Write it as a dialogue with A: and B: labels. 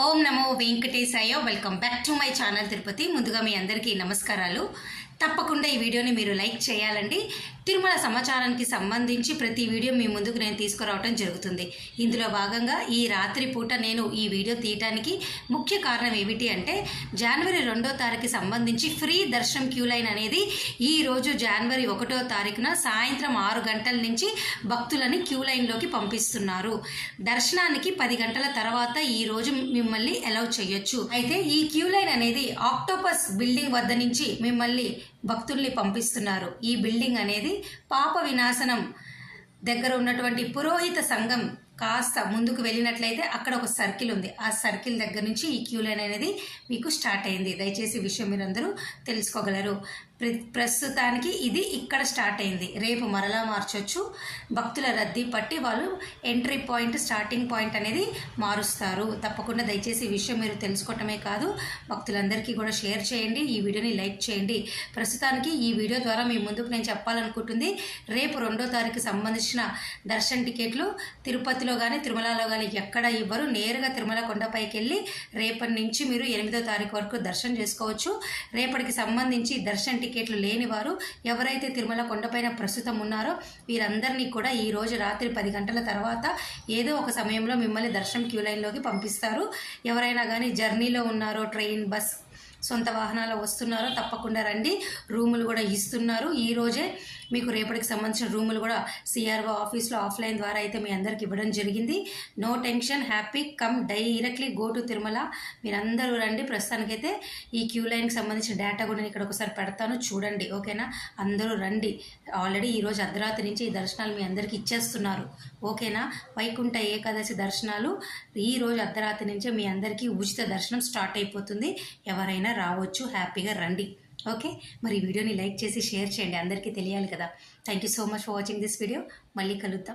A: Om Namo Venkatesaya. Welcome back to my channel Tirupati. ముందుగా మీ అందరికీ నమస్కారాలు. తప్పకుండా ఈ వీడియోని మీరు లైక్ చేయాలండి. తిరుమల సమాచారానికి సంబంధించి ప్రతి వీడియో మీ ముందుకు నేను తీసుకురావడం జరుగుతుంది. ఇందులో భాగంగా ఈ రాత్రి పూట నేను ఈ వీడియో తీయటానికి ముఖ్య కారణం ఏమిటి అంటే, జనవరి 2వ తారీఖుకి సంబంధించి ఫ్రీ దర్శనం క్యూ లైన్ అనేది ఈ రోజు జనవరి 1వ తారీఖున సాయంత్రం 6 గంటల నుంచి భక్తులని క్యూ లైన్లోకి పంపిస్తున్నారు. దర్శనానికి 10 గంటల తర్వాత ఈ రోజు మిమ్మల్ని అలౌ చేయొచ్చు. అయితే ఈ క్యూ లైన్ అనేది ఆక్టోపస్ బిల్డింగ్ వద్ద నుంచి మిమ్మల్ని భక్తుల్ని పంపిస్తున్నారు. ఈ బిల్డింగ్ అనేది పాప వినాశనం దగ్గర ఉన్నటువంటి పురోహిత సంఘం కాస్త ముందుకు వెళ్ళినట్లయితే అక్కడ ఒక సర్కిల్ ఉంది. ఆ సర్కిల్ దగ్గర నుంచి ఈ క్యూ లైన్ అనేది మీకు స్టార్ట్ అయింది. దయచేసి ఈ విషయం మీరందరూ తెలుసుకోగలరు. ప్రస్తుతానికి ఇది ఇక్కడ స్టార్ట్ అయింది. రేపు మరలా మార్చొచ్చు. భక్తుల రద్దీ పట్టి వాళ్ళు ఎంట్రీ పాయింట్, స్టార్టింగ్ పాయింట్ అనేది మారుస్తారు. తప్పకుండా దయచేసి ఈ విషయం మీరు తెలుసుకోవటమే కాదు, భక్తులందరికీ కూడా షేర్ చేయండి. ఈ వీడియోని లైక్ చేయండి. ప్రస్తుతానికి ఈ వీడియో ద్వారా మీ ముందుకు నేను చెప్పాలనుకుంటుంది, రేపు 2వ తారీఖుకి సంబంధించిన దర్శన టికెట్లు తిరుపతిలో కానీ తిరుమలలో కానీ ఎక్కడ ఇవ్వరు. నేరుగా తిరుమల కొండపైకి వెళ్ళి రేపటి నుంచి మీరు 8వ తారీఖు వరకు దర్శనం చేసుకోవచ్చు. రేపటికి సంబంధించి దర్శన టికెట్లు లేని వారు ఎవరైతే తిరుమల కొండపైన ప్రస్తుతం ఉన్నారో వీరందరినీ కూడా ఈ రోజు రాత్రి 10 గంటల తర్వాత ఏదో ఒక సమయంలో మిమ్మల్ని దర్శనం క్యూ లైన్లోకి పంపిస్తారు. ఎవరైనా కానీ జర్నీలో ఉన్నారో, ట్రైన్, బస్, సొంత వాహనాలు వస్తున్నారో తప్పకుండా రండి. రూములు కూడా ఇస్తున్నారు. ఈ రోజే మీకు రేపటికి సంబంధించిన రూములు కూడా సిఆర్ఓ ఆఫీస్లో ఆఫ్లైన్ ద్వారా అయితే మీ అందరికి ఇవ్వడం జరిగింది. No tension, happy, come directly go to Tirumala. మీరందరూ రండి. ప్రస్తుతానికైతే ఈ క్యూ లైన్కి సంబంధించిన డేటా కూడా నేను ఇక్కడ ఒకసారి పెడతాను, చూడండి. ఓకేనా? అందరూ రండి. ఆల్రెడీ ఈరోజు అర్ధరాత్రి నుంచి ఈ దర్శనాలు మీ అందరికీ ఇచ్చేస్తున్నారు. ఓకేనా? వైకుంఠ ఏకాదశి దర్శనాలు ఈ రోజు అర్ధరాత్రి నుంచే మీ అందరికీ ఉచిత దర్శనం స్టార్ట్ అయిపోతుంది. ఎవరైనా రావచ్చు, హ్యాపీగా రండి. ఓకే, మరి ఈ వీడియోని లైక్ చేసి షేర్ చేయండి, అందరికీ తెలియాలి కదా. Thank you so much for watching this video. మళ్ళీ కలుద్దాం.